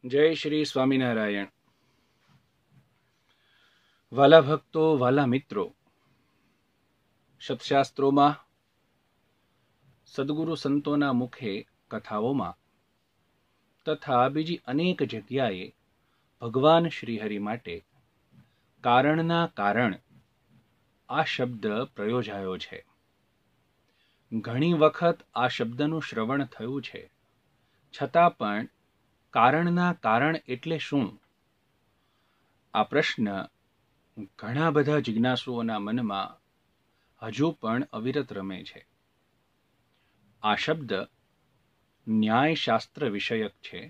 જય શ્રી સ્વામિનારાયણ. વાલા ભક્તો, વાલા મિત્રો, સત્શાસ્ત્રોમાં, સદગુરુ સંતોના મુખે કથાઓમાં તથા બીજી અનેક જગ્યાએ ભગવાન શ્રીહરિ માટે કારણના કારણ આ શબ્દ પ્રયોજાયો છે. ઘણી વખત આ શબ્દનું શ્રવણ થયું છે, છતાં પણ કારણના કારણ એટલે શું? આ પ્રશ્ન ઘણા બધા જિજ્ઞાસુઓના મનમાં હજુ પણ અવિરત રમે છે. આ શબ્દ ન્યાયશાસ્ત્ર વિષયક છે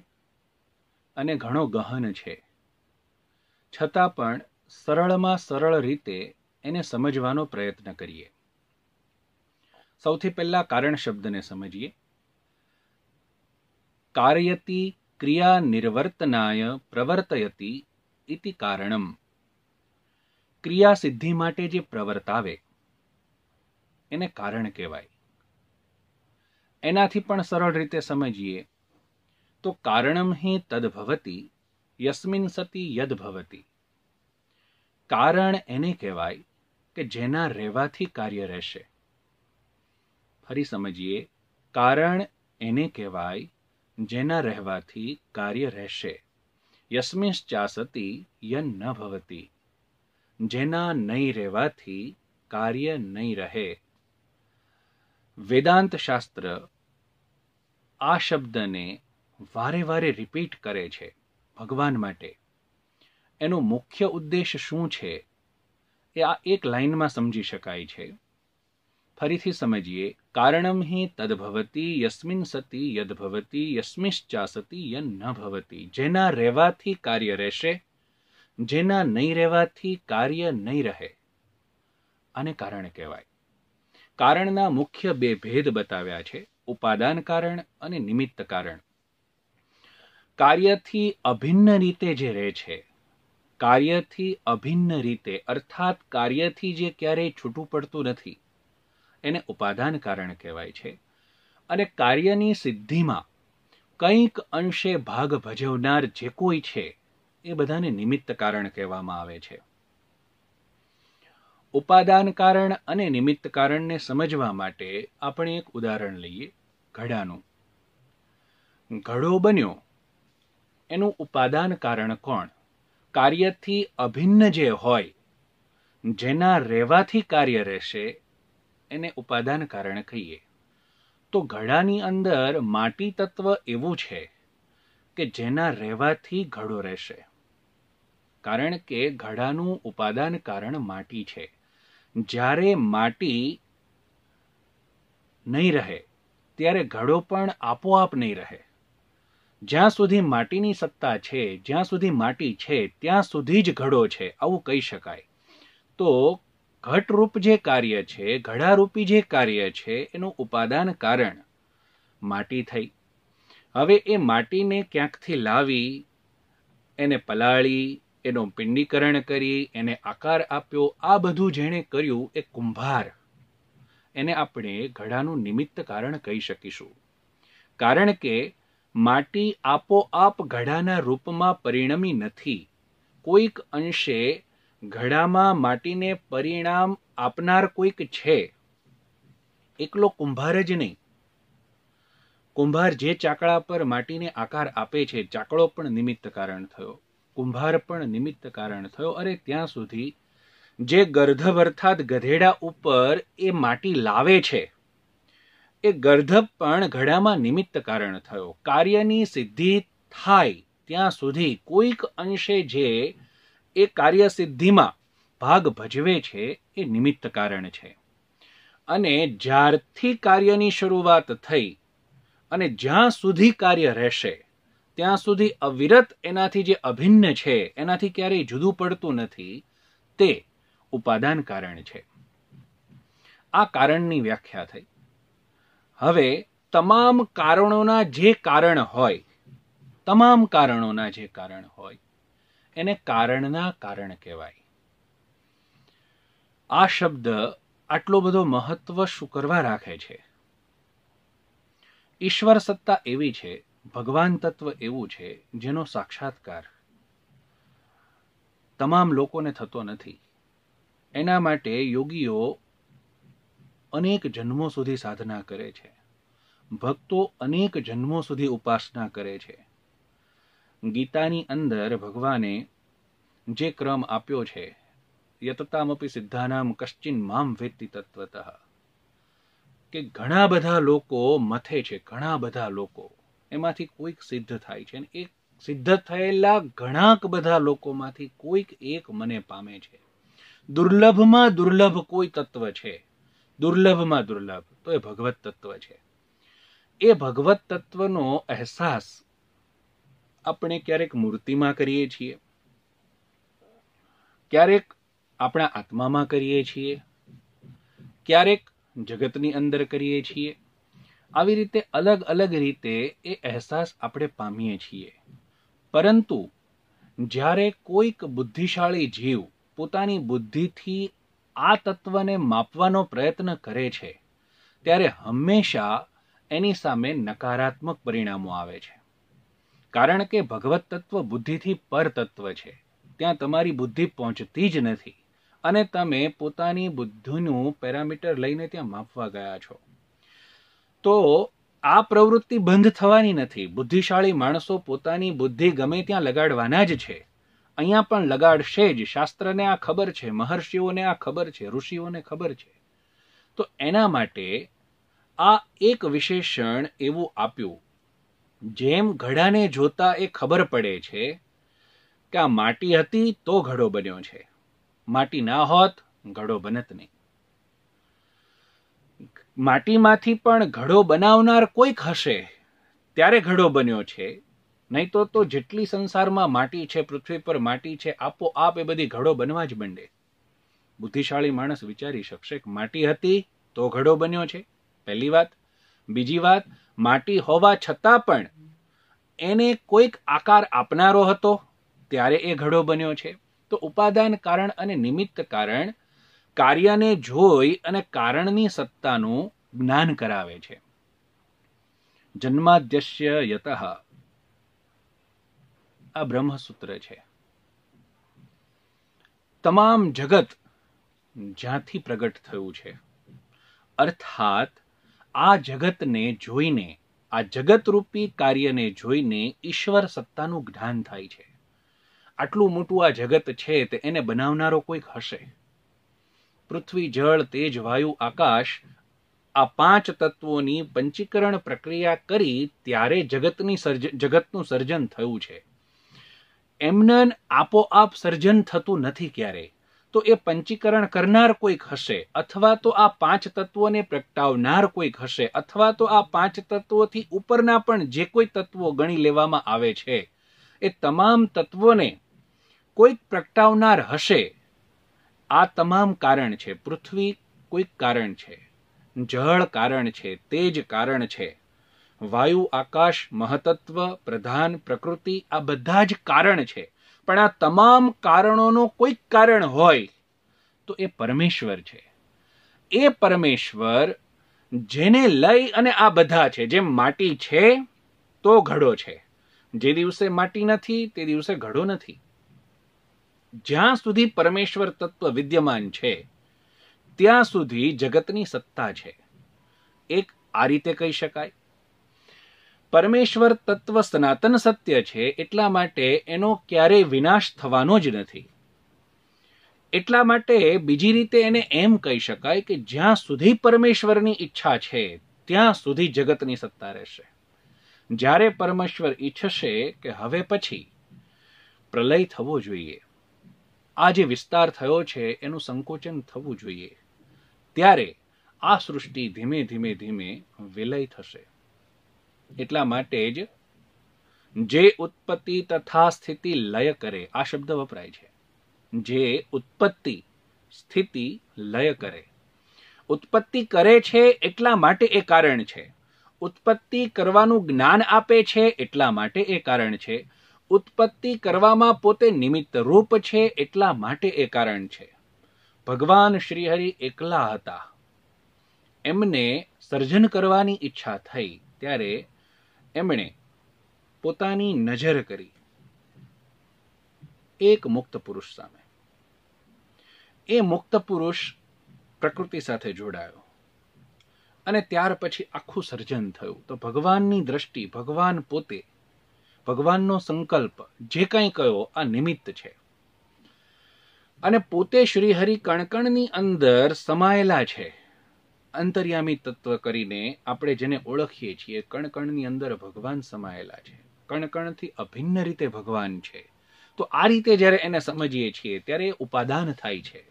અને ઘણો ગહન છે, છતાં પણ સરળમાં સરળ રીતે એને સમજવાનો પ્રયત્ન કરીએ. સૌથી પહેલા કારણ શબ્દને સમજીએ. કાર્યતિ ક્રિયા નિર્વર્તનાય પ્રવર્તયતિ ઇતિ કારણમ. ક્રિયા સિદ્ધિ માટે જે પ્રવર્તાવે એને કારણ કહેવાય. એનાથી પણ સરળ રીતે સમજીએ તો કારણમ હિ તદ્ભવતિ યસ્મિન સતિ યદ ભવતિ. કારણ એને કહેવાય કે જેના રહેવાથી કાર્ય રહેશે. ફરી સમજીએ, કારણ એને કહેવાય જેના રહેવાથી કાર્ય રહેશે. યસ્મિશ્ચાસતિ યન ન ભવતિ. જેના નહીં રહેવાથી કાર્ય નહીં રહે. વેદાંત શાસ્ત્ર આ શબ્દને વારે વારે રિપીટ કરે છે ભગવાન માટે. એનો મુખ્ય ઉદ્દેશ શું છે એ આ એક લાઈનમાં સમજી શકાય છે. ફરીથી સમજીએ. કારણમ હિ તદ્ભવતિ યસ્મિન સતિ યદ ભવતિ યસ્મિશ્ચાસતિ યન ન ભવતિ. જેના રહેવાથી કાર્ય રહેશે, જેના નહીં રહેવાથી કાર્ય નહીં રહે. આને કારણ કહેવાય. કારણના મુખ્ય બે ભેદ બતાવ્યા છે, ઉપાદાન કારણ અને નિમિત્ત કારણ. કાર્યથી અભિન્ન રીતે જે રહે છે, કાર્યથી અભિન્ન રીતે અર્થાત કાર્યથી જે ક્યારેય છૂટું પડતું નથી, એને ઉપાદાન કારણ કહેવાય છે. અને કાર્યની સિદ્ધિમાં કંઈક અંશે ભાગ ભજવનાર જે કોઈ છે એ બધાને નિમિત્ત કારણ કહેવામાં આવે છે. ઉપાદાન કારણ અને નિમિત્ત કારણને સમજવા માટે આપણે એક ઉદાહરણ લઈએ, ઘડાનું. ઘડો બન્યો એનું ઉપાદાન કારણ કોણ? કાર્યથી અભિન્ન જે હોય, જેના રહેવાથી કાર્ય રહેશે, એને ઉપાદાન કારણ કહીએ. તો ઘડાની અંદર માટી તત્વ એવું છે કે જેના રહેવાથી ઘડો રહેશે, કારણ કે ઘડાનું ઉપાદાન કારણ માટી છે. જ્યારે માટી નહીં રહે ત્યારે ઘડો પણ આપોઆપ નહીં રહે. જ્યાં સુધી માટીની સત્તા છે, જ્યાં સુધી માટી છે, ત્યાં સુધી જ ઘડો છે, આવું કહી શકાય. તો ઘટરૂપ જે કાર્ય છે, ઘડારૂપી જે કાર્ય છે, એનું ઉપાદાન કારણ માટી થઈ. હવે એ માટીને ક્યાંકથી લાવી, એને પલાળી, એનું પિંડીકરણ કરી, એને આકાર આપ્યો, આ બધું જેણે કર્યું એ કુંભાર. એને આપણે ઘડાનું નિમિત્ત કારણ કહી શકીશું. કારણ કે માટી આપોઆપ ઘડાના રૂપમાં પરિણમી નથી. કોઈક અંશે ઘડામાં માટીને પરિણામ આપનાર કોઈક છે, એકલો કુંભાર જ નહીં. કુંભાર જે ચાકડા પર માટીને આકાર આપે છે, ચાકડો પણ નિમિત્ત કારણ થયો, કુંભાર પણ નિમિત્ત કારણ થયો. અરે ત્યાં સુધી જે ગર્ધબ અર્થાત ગધેડા ઉપર એ માટી લાવે છે, એ ગર્ધબ પણ ઘડામાં નિમિત્ત કારણ થયો. કાર્યની સિદ્ધિ થાય ત્યાં સુધી કોઈક અંશે જે એ કાર્ય સિદ્ધિમાં ભાગ ભજવે છે એ નિમિત્ત કારણ છે. અને જ્યારથી કાર્યની શરૂઆત થઈ અને જ્યાં સુધી કાર્ય રહેશે ત્યાં સુધી અવિરત એનાથી જે અભિન્ન છે, એનાથી ક્યારેય જુદું પડતું નથી, તે ઉપાદાન કારણ છે. આ કારણની વ્યાખ્યા થઈ. હવે તમામ કારણોના જે કારણ હોય, તમામ કારણોના જે કારણ હોય એને કારણના કારણ કહેવાય. આ શબ્દ આટલો બધો મહત્વ શું કરવા રાખે છે? ઈશ્વર સત્તા એવી છે ભગવાન તત્વ એવું છે જેનો સાક્ષાત્કાર તમામ લોકોને થતો નથી. એના માટે યોગીઓ અનેક જન્મો સુધી સાધના કરે છે, ભક્તો અનેક જન્મો સુધી ઉપાસના કરે છે. ગીતાની અંદર ભગવાને જે ક્રમ આપ્યો છે, યતતામપી સિદ્ધાનામ કશ્ચિન મામ વેત્તિ તત્વતઃ, કે ઘણા બધા લોકો મથે છે, ઘણા બધા લોકો એમાંથી કોઈક સિદ્ધ થાય છે, અને એક સિદ્ધ થયેલા ઘણા બધા લોકોમાંથી કોઈક એક મને પામે છે. દુર્લભમાં દુર્લભ કોઈ તત્વ છે, દુર્લભમાં દુર્લભ, તો એ ભગવત તત્વ છે. એ ભગવત તત્વનો અહેસાસ આપણે ક્યારેક મૂર્તિમાં કરીએ છીએ, ક્યારેક આપણા આત્મામાં કરીએ છીએ, ક્યારેક જગતની અંદર કરીએ છીએ. આવી રીતે અલગ અલગ રીતે એ અહેસાસ આપણે પામીએ છીએ. પરંતુ જ્યારે કોઈક બુદ્ધિશાળી જીવ પોતાની બુદ્ધિથી આ તત્વને માપવાનો પ્રયત્ન કરે છે, ત્યારે હંમેશા એની સામે નકારાત્મક પરિણામો આવે છે. કારણ કે ભગવત તત્વ બુદ્ધિથી પર તત્વ છે, ત્યાં તમારી બુદ્ધિ પહોંચતી જ નથી, અને તમે પોતાની બુદ્ધિનું પેરામીટર લઈને ત્યાં માપવા ગયા છો. તો આ પ્રવૃત્તિ બંધ થવાની નથી. બુદ્ધિશાળી માણસો પોતાની બુદ્ધિ ગમે ત્યાં લગાડવાના જ છે, અહીંયા પણ લગાડશે જ. શાસ્ત્રને આ ખબર છે, મહર્ષિઓને આ ખબર છે, ઋષિઓને ખબર છે. તો એના માટે આ એક વિશેષણ એવું આપ્યું, જેમ ઘડાને જોતા એ ખબર પડે છે કે આ માટી હતી તો ઘડો બન્યો છે, માટી ના હોત ઘડો બનત નહીં. માટીમાંથી પણ ઘડો બનાવનાર કોઈક હશે ત્યારે ઘડો બન્યો છે, નહીં તો જેટલી સંસારમાં માટી છે, પૃથ્વી પર માટી છે, આપોઆપ એ બધી ઘડો બનવા જ માંડે. બુદ્ધિશાળી માણસ વિચારી શકશે કે માટી હતી તો ઘડો બન્યો છે, પહેલી વાત. બીજી વાત, માટી હોવા છતાં પણ એને કોઈક આકાર આપનારો હતો ત્યારે એ ઘડો બન્યો છે. તો ઉપાદાન કારણ અને નિમિત્ત કારણ કાર્યને જોઈ અને કારણની સત્તાનું જ્ઞાન કરાવે છે. જન્માદ્યસ્ય યતઃ, આ બ્રહ્મસૂત્ર છે. તમામ જગત જ્યાંથી પ્રગટ થયું છે, અર્થાત આ જગતને જોઈને, આ જગતરૂપી કાર્યને જોઈને ઈશ્વર સત્તાનું જ્ઞાન થાય છે. આટલું મોટું આ જગત છે તે એને બનાવનારો કોઈક હશે. પૃથ્વી, જળ, તેજ, વાયુ, આકાશ, આ 5 તત્વોની પંચીકરણ પ્રક્રિયા કરી ત્યારે જગતનું સર્જન થયું છે. એમને આપોઆપ સર્જન થતું નથી ક્યારેય. તો એ પંચીકરણ કરનાર કોઈક હશે, અથવા તો આ 5 તત્વોને પ્રગટાવનાર કોઈક હશે, અથવા તો આ 5 તત્વોથી ઉપરના પણ જે કોઈ તત્વો ગણી લેવામાં આવે છે, એ તમામ તત્વોને કોઈક પ્રગટાવનાર હશે. આ તમામ કારણ છે. પૃથ્વી કોઈક કારણ છે, જળ કારણ છે, તેજ કારણ છે, વાયુ, આકાશ, મહતત્વ, પ્રધાન, પ્રકૃતિ, આ બધા જ કારણ છે. પણ આ તમામ કારણોનો કોઈક કારણ હોય તો એ પરમેશ્વર છે. એ પરમેશ્વર જેને લઈ અને આ બધા છે. જેમ માટી છે તો ઘડો છે, જે દિવસે માટી નથી તે દિવસે ઘડો નથી. જ્યાં સુધી પરમેશ્વર તત્વ વિદ્યમાન છે ત્યાં સુધી જગતની સત્તા છે. એક આ રીતે કહી શકાય. પરમેશ્વર તત્વ સનાતન સત્ય છે, એટલા માટે એનો ક્યારેય વિનાશ થવાનો જ નથી. એટલા માટે બીજી રીતે એને એમ કહી શકાય કે જ્યાં સુધી પરમેશ્વરની ઈચ્છા છે ત્યાં સુધી જગતની સત્તા રહેશે. જ્યારે પરમેશ્વર ઈચ્છશે કે હવે પછી પ્રલય થવો જોઈએ, આ જે વિસ્તાર થયો છે એનું સંકોચન થવું જોઈએ, ત્યારે આ સૃષ્ટિ ધીમે ધીમે ધીમે વિલય થશે. એટલા માટે જ જે ઉત્પત્તિ તથા સ્થિતિ લય કરે, આ શબ્દ વપરાય છે. જે ઉત્પત્તિ, સ્થિતિ, લય કરે. ઉત્પત્તિ કરે છે એટલા માટે એ કારણ છે. ઉત્પત્તિ કરવાનું જ્ઞાન આપે છે એટલા માટે એ કારણ છે. ઉત્પત્તિ કરવામાં પોતે નિમિત્ત રૂપ છે એટલા માટે એ કારણ છે. ભગવાન શ્રીહરિ એકલા હતા, એમને સર્જન કરવાની ઈચ્છા થઈ ત્યારે એમણે પોતાની નજર કરી એક મુક્ત પુરુષ સામે. એ મુક્ત પુરુષ પ્રકૃતિ સાથે જોડાયો અને ત્યાર પછી આખું સર્જન થયું. તો ભગવાનની દ્રષ્ટિ, ભગવાન પોતે, ભગવાનનો સંકલ્પ જે કંઈ કયો આ નિમિત્ત છે. અને પોતે શ્રીહરિ કણકણની અંદર સમાયેલા છે. અંતર્યામી તત્વ કરીને આપણે જેને ઓળખીએ છીએ, કણકણની અંદર ભગવાન સમાયેલા છે, કણકણથી અભિન્ન રીતે ભગવાન છે. તો આ રીતે જ્યારે એને સમજીએ છીએ ત્યારે ઉપાદાન થાય છે.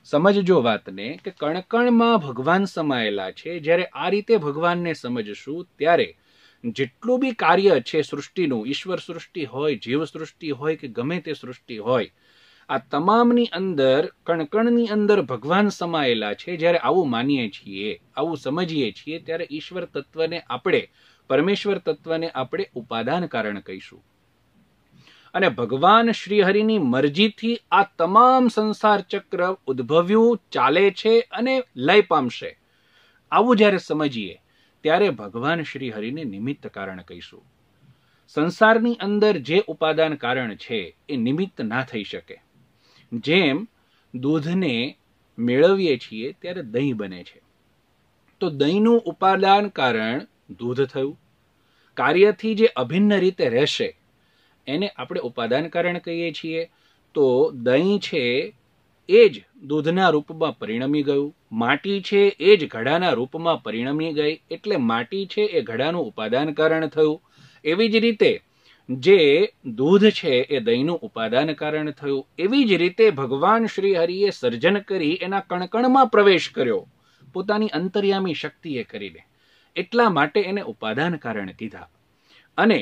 સમજજો વાતને કે કણકણમાં ભગવાન સમાયેલા છે. જ્યારે આ રીતે ભગવાનને સમજશું ત્યારે જેટલું બી કાર્ય છે સૃષ્ટિનું, ઈશ્વર સૃષ્ટિ હોય, જીવ સૃષ્ટિ હોય કે ગમે તે સૃષ્ટિ હોય, આ તમામની અંદર કણકણની અંદર ભગવાન સમાયેલા છે. જ્યારે આવું માનીએ છીએ, આવું સમજીએ છીએ ત્યારે ઈશ્વર તત્વને આપણે, પરમેશ્વર તત્વને આપણે ઉપાદાન કારણ કહીશું. અને ભગવાન શ્રીહરિની મરજીથી આ તમામ સંસાર ચક્ર ઉદ્ભવ્યું, ચાલે છે અને લય પામશે. આવું જ્યારે સમજીએ ત્યારે ભગવાન શ્રીહરિને નિમિત્ત કારણ કહીશું. સંસારની અંદર જે ઉપાદાન કારણ છે એ નિમિત્ત ના થઈ શકે. જેમ દૂધને મેળવીએ છીએ ત્યારે દહીં બને છે, તો દહીંનું ઉપાદાન કારણ દૂધ થયું. કાર્યથી જે અભિન્ન રીતે રહેશે એને આપણે ઉપાદાન કારણ કહીએ છીએ. તો દહીં છે એ જ દૂધના રૂપમાં પરિણમી ગયું, માટી છે એ જ ઘડાના રૂપમાં પરિણમી ગઈ, એટલે માટી છે એ ઘડાનું ઉપાદાન કારણ થયું. એવી જ રીતે જે દૂધ છે એ દહીંનું ઉપાદાન કારણ થયું. એવી જ રીતે ભગવાન શ્રી હરિએ સર્જન કરી એના કણકણમાં પ્રવેશ કર્યો પોતાની અંતર્યામી શક્તિએ કરીને. એટલા માટે એને ઉપાદાન કારણ કીધા. અને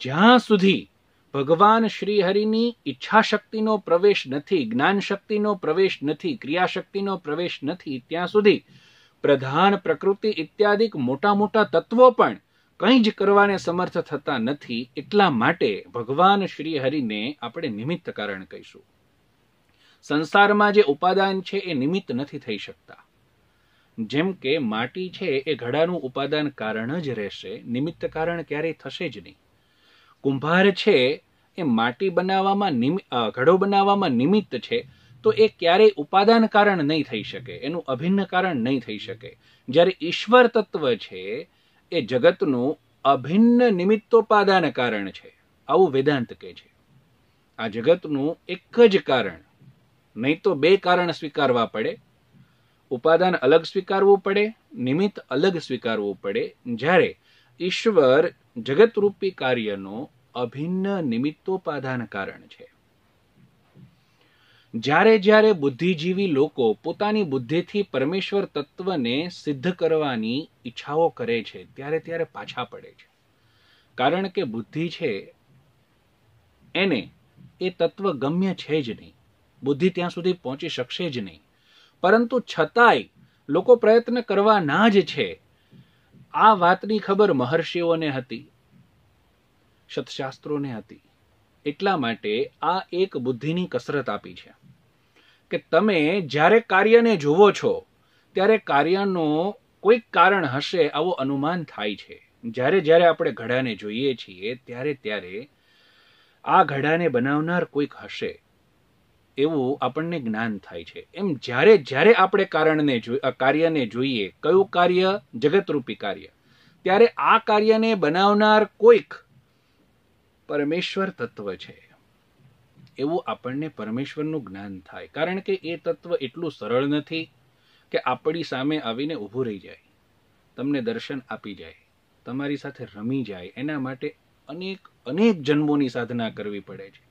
જ્યાં સુધી ભગવાન શ્રી હરિની ઈચ્છા શક્તિનો પ્રવેશ નથી, જ્ઞાન શક્તિનો પ્રવેશ નથી, ક્રિયાશક્તિનો પ્રવેશ નથી, ત્યાં સુધી પ્રધાન, પ્રકૃતિ ઇત્યાદિક મોટા મોટા તત્વો પણ કંઈ જ કરવાને સમર્થ થતા નથી. એટલા માટે ભગવાન શ્રી હરિને આપણે નિમિત્ત કારણ કહીશું. સંસારમાં જે ઉપાદાન છે એ નિમિત્ત નથી થઈ શકતા. જેમ કે માટી છે એ ઘડાનું ઉપાદાન કારણ જ રહેશે, નિમિત્ત કારણ ક્યારેય થશે જ નહીં. કુંભાર છે એ માટી બનાવવામાં ઘડો બનાવવામાં નિમિત્ત છે, તો એ ક્યારેય ઉપાદાન કારણ નહીં થઈ શકે, એનું અભિન્ન કારણ નહીં થઈ શકે. જ્યારે ઈશ્વર તત્વ છે એ જગતનું અભિન્ન નિમિત્તોપાદાન કારણ છે. આવું વેદાંત કહે છે. આ જગતનું એક જ કારણ, નહીં તો બે કારણ સ્વીકારવા પડે. ઉપાદાન અલગ સ્વીકારવું પડે, નિમિત્ત અલગ સ્વીકારવું પડે. જ્યારે ઈશ્વર જગતરૂપી કાર્યનો અભિન્ન નિમિત્તોપાદાન કારણ છે. જ્યારે જ્યારે બુદ્ધિજીવી લોકો પોતાની બુદ્ધિથી પરમેશ્વર તત્વને સિદ્ધ કરવાની ઈચ્છાઓ કરે છે ત્યારે ત્યારે પાછા પડે છે. કારણ કે બુદ્ધિ છે એને એ તત્વ ગમ્ય છે જ નહીં, બુદ્ધિ ત્યાં સુધી પહોંચી શકશે જ નહીં. પરંતુ છતાંય લોકો પ્રયત્ન કરવાના જ છે. આ વાતની ખબર મહર્ષિઓને હતી, સત્શાસ્ત્રોને હતી. એટલા માટે આ એક બુદ્ધિની કસરત આપી છે કે તમે જ્યારે કાર્યને જુઓ છો ત્યારે કાર્યનો કોઈક કારણ હશે આવો અનુમાન થાય છે. જ્યારે જ્યારે આપણે ઘડાને જોઈએ છીએ ત્યારે ત્યારે આ ઘડાને બનાવનાર કોઈક હશે એવું આપણને જ્ઞાન થાય છે. એમ જ્યારે જ્યારે આપણે કાર્યને જોઈએ, કયું કાર્ય? જગતરૂપી કાર્ય. ત્યારે આ કાર્યને બનાવનાર કોઈક પરમેશ્વર તત્વ છે એવું આપણને પરમેશ્વરનું જ્ઞાન થાય. કારણ કે એ તત્વ એટલું સરળ નથી કે આપણી સામે આવીને ઊભું રહી જાય, તમને દર્શન આપી જાય, તમારી સાથે રમી જાય. એના માટે અનેક અનેક જન્મોની સાધના કરવી પડે છે.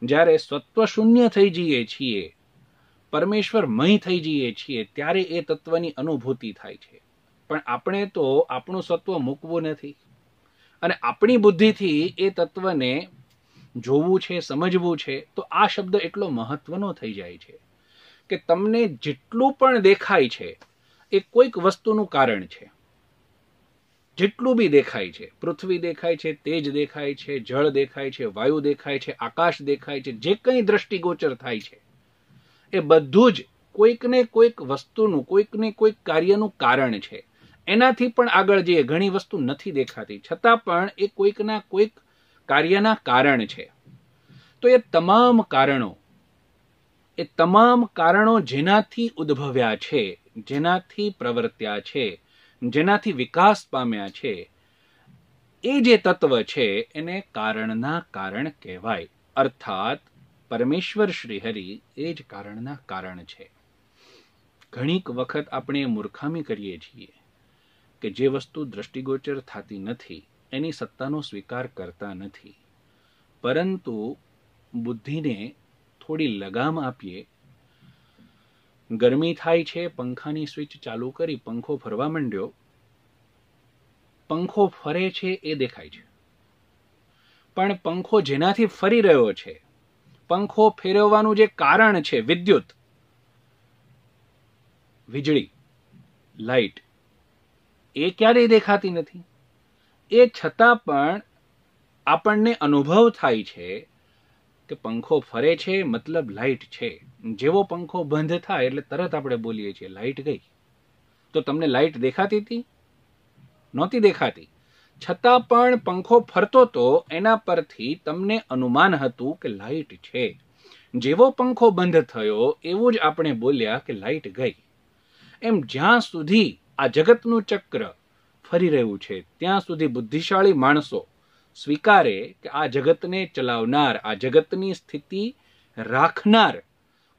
જ્યારે સત્વ શૂન્ય થઈ જઈએ છીએ, પરમેશ્વરમય થઈ જઈએ છીએ, ત્યારે એ તત્વની અનુભૂતિ થાય છે. પણ આપણે તો આપણું સત્વ મૂકવું નથી અને આપણી બુદ્ધિથી એ તત્વને જોવું છે, સમજવું છે. તો આ શબ્દ એટલો મહત્વનો થઈ જાય છે કે તમને જેટલું પણ દેખાય છે એ કોઈક વસ્તુનું કારણ છે. જેટલું બી દેખાય છે, પૃથ્વી દેખાય છે, તેજ દેખાય છે, જળ દેખાય છે, વાયુ દેખાય છે, આકાશ દેખાય છે, જે કંઈ દ્રષ્ટિગોચર થાય છે એ બધું જ કોઈક ને કોઈક વસ્તુનું, કોઈક ને કોઈક કાર્યનું કારણ છે. એનાથી પણ આગળ જઈએ, ઘણી વસ્તુ નથી દેખાતી છતાં પણ એ કોઈકના કોઈક કાર્યના કારણ છે. તો એ તમામ કારણો જેનાથી ઉદ્ભવ્યા છે, જેનાથી પ્રવર્ત્યા છે, જેનાથી વિકાસ પામ્યા છે, એ જે તત્વ છે એને કારણના કારણ કહેવાય. અર્થાત પરમેશ્વર શ્રીહરિ એ જ કારણના કારણ છે. ઘણીક વખત આપણે મૂર્ખામી કરીએ છીએ કે જે વસ્તુ દ્રષ્ટિગોચર થતી નથી એની સત્તાનો સ્વીકાર કરતા નથી. પરંતુ બુદ્ધિને થોડી લગામ આપીએ. ગરમી થાય છે, પંખાની સ્વિચ ચાલુ કરી, પંખો ફરવા માંડ્યો, પંખો ફરે છે એ દેખાય છે, પણ પંખો જેનાથી ફરી રહ્યો છે, પંખો ફેરવવાનું જે કારણ છે, વિદ્યુત, વીજળી, લાઈટ, એ ક્યારેય દેખાતી નથી. એ છતાં પણ આપણને અનુભવ થાય છે કે પંખો ફરે છે મતલબ લાઈટ છે. જેવો પંખો બંધ થાય એટલે તરત આપણે બોલીએ છીએ લાઈટ ગઈ. તો તમને લાઈટ દેખાતી હતી? નહોતી દેખાતી. છતાં પણ પંખો ફરતો તો એના પરથી તમને અનુમાન હતું કે લાઈટ છે. જેવો પંખો બંધ થયો એવું જ આપણે બોલ્યા કે લાઈટ ગઈ. એમ જ્યાં સુધી આ જગતનું ચક્ર ફરી રહ્યું છે ત્યાં સુધી બુદ્ધિશાળી માણસો સ્વીકારે કે આ જગતને ચલાવનાર, આ જગતની સ્થિતિ રાખનાર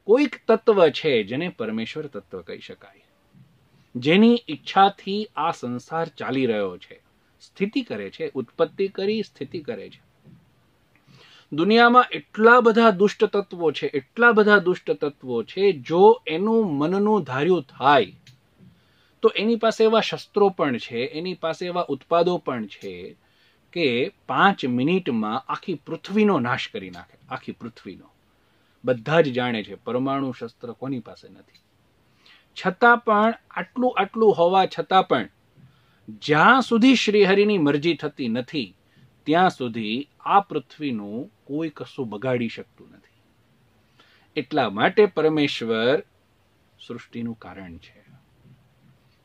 કોઈક તત્વ છે જેને પરમેશ્વર તત્વ કહી શકાય, જેની ઈચ્છાથી આ સંસાર ચાલી રહ્યો છે, સ્થિતિ કરે છે, ઉત્પત્તિ કરી સ્થિતિ કરે છે. દુનિયામાં એટલા બધા દુષ્ટ તત્વો છે, એટલા બધા દુષ્ટ તત્વો છે, જો એનું મનનું ધાર્યું થાય તો એની પાસે એવા શસ્ત્રો પણ છે, એની પાસે એવા ઉત્પાદો પણ છે કે 5 મિનિટમાં આખી પૃથ્વીનો નાશ કરી નાખે. આખી પૃથ્વીનો. બધા જ જાણે છે પરમાણુ શસ્ત્ર કોની પાસે નથી. છતાં પણ આટલું હોવા છતાં પણ જ્યાં સુધી શ્રીહરિની મરજી થતી નથી ત્યાં સુધી આ પૃથ્વીનું કોઈ કશું બગાડી શકતું નથી. એટલા માટે પરમેશ્વર સૃષ્ટિનું કારણ છે.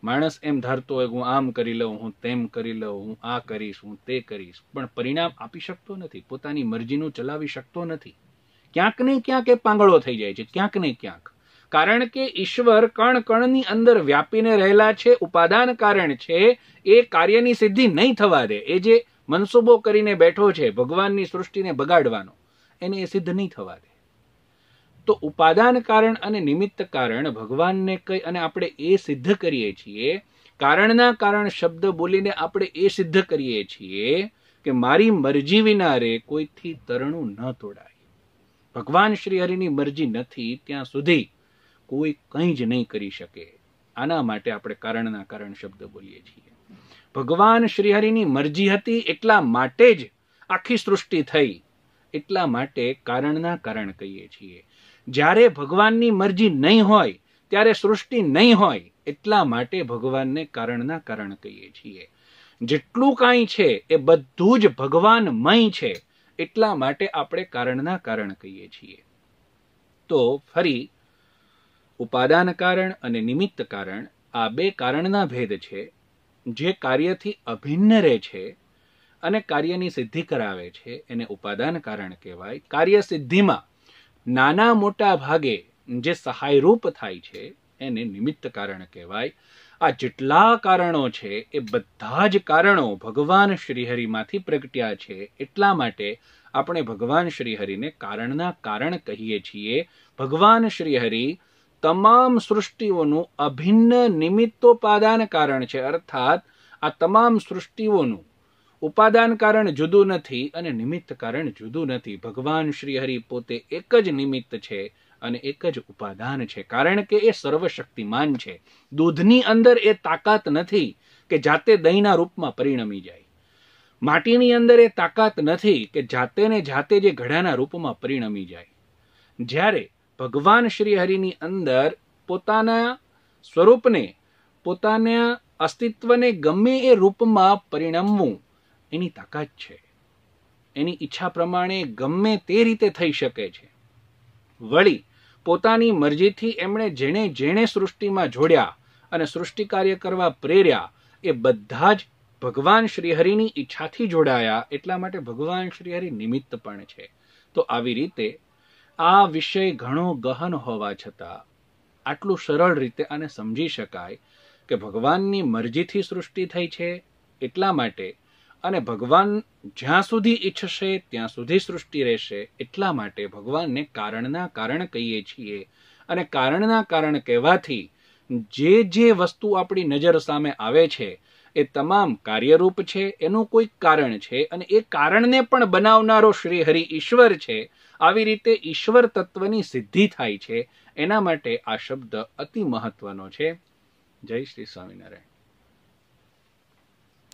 માણસ એમ ધારતો હોય હું આમ કરી લઉં, હું તેમ કરી લઉં, હું આ કરીશ, હું તે કરીશ, પણ પરિણામ આપી શકતો નથી, પોતાની મરજીનું ચલાવી શકતો નથી. ક્યાંક ને ક્યાંક એ પાંગળો થઈ જાય છે, ક્યાંક ને ક્યાંક. કારણ કે ઈશ્વર કણ કણની અંદર વ્યાપીને રહેલા છે, ઉપાદાન કારણ છે. એ કાર્યની સિદ્ધિ નહીં થવા દે. એ જે મનસુબો કરીને બેઠો છે ભગવાનની સૃષ્ટિને બગાડવાનો, એને એ સિદ્ધ નહીં થવા દે. તો ઉપાદાન કારણ અને નિમિત્ત કારણ ભગવાનને કહી અને આપણે એ સિદ્ધ કરીએ છીએ. કારણના કારણ શબ્દ બોલીને આપણે એ સિદ્ધ કરીએ છીએ કે મારી મરજી વિના રે કોઈથી તરણું ન તોડાય. ભગવાન શ્રી હરિની મરજી નથી ત્યાં સુધી કોઈ કંઈ જ નહીં કરી શકે. આના માટે આપણે કારણના કારણ શબ્દ બોલીએ છીએ. ભગવાન શ્રી હરિની મરજી હતી એટલા માટે જ આખી સૃષ્ટિ થઈ. એટલા માટે કારણના કારણ કહીએ છીએ. જ્યારે ભગવાનની મરજી નહીં હોય ત્યારે સૃષ્ટિ નહીં હોય. એટલા માટે ભગવાનને કારણના કારણ કહીએ છીએ. જેટલું કાંઈ છે એ બધું જ ભગવાનમય છે. એટલા માટે આપણે કારણના કારણ કહીએ છીએ. તો ફરી ઉપાદાન કારણ અને નિમિત્ત કારણ આ બે કારણના ભેદ છે જે કાર્યથી અભિન્ન રહે છે અને કાર્યની સિદ્ધિ કરાવે છે. એને ઉપાદાન કારણ કહેવાય. કાર્ય સિદ્ધિમાં નાના મોટા ભાગે જે સહાયરૂપ થાય છે એને નિમિત્ત કારણ કહેવાય. આ જેટલા કારણો છે એ બધા જ કારણો ભગવાન શ્રીહરિમાંથી પ્રગટ્યા છે. એટલા માટે આપણે ભગવાન શ્રીહરિને કારણના કારણ કહીએ છીએ. ભગવાન શ્રીહરિ તમામ સૃષ્ટિઓનું અભિન્ન નિમિત્તોપાદાન કારણ છે. અર્થાત આ તમામ સૃષ્ટિઓનું ઉપાદાન કારણ જુદું નથી અને નિમિત્ત કારણ જુદું નથી. ભગવાન શ્રીહરિ પોતે એક જ નિમિત્ત છે અને એક જ ઉપાદાન છે. કારણ કે એ સર્વશક્તિમાન છે. દૂધની અંદર એ તાકાત નથી કે જાતે દહીંના રૂપમાં પરિણમી જાય. માટીની અંદર એ તાકાત નથી કે જાતે ને જાતે જે ઘડાના રૂપમાં પરિણમી જાય. જ્યારે ભગવાન શ્રીહરિની અંદર પોતાના સ્વરૂપને, પોતાના અસ્તિત્વને ગમે એ રૂપમાં પરિણમવું એની તાકાત છે. એની ઈચ્છા પ્રમાણે ગમે તે રીતે થઈ શકે છે. વળી પોતાની મરજીથી એમણે જેણે જેણે સૃષ્ટિમાં જોડ્યા અને સૃષ્ટિ કાર્ય કરવા પ્રેર્યા એ બધા જ ભગવાન શ્રીહરિની ઈચ્છાથી જોડાયા, એટલા માટે ભગવાન શ્રીહરિ નિમિત્ત પણ છે. તો આવી રીતે આ વિષય ઘણો ગહન હોવા છતાં આટલું સરળ રીતે આને સમજી શકાય કે ભગવાનની મરજીથી સૃષ્ટિ થઈ છે એટલા માટે, અને ભગવાન જ્યાં સુધી ઈચ્છશે ત્યાં સુધી સૃષ્ટિ રહેશે એટલા માટે ભગવાનને કારણના કારણ કહીએ છીએ. અને કારણના કારણ કહેવાથી જે જે વસ્તુ આપણી નજર સામે આવે છે એ તમામ કાર્યરૂપ છે, એનું કોઈ કારણ છે, અને એ કારણને પણ બનાવનારો શ્રી હરિ ઈશ્વર છે. આવી રીતે ઈશ્વર તત્વની સિદ્ધિ થાય છે. એના માટે આ શબ્દ અતિ મહત્વનો છે. જય શ્રી સ્વામિનારાયણ.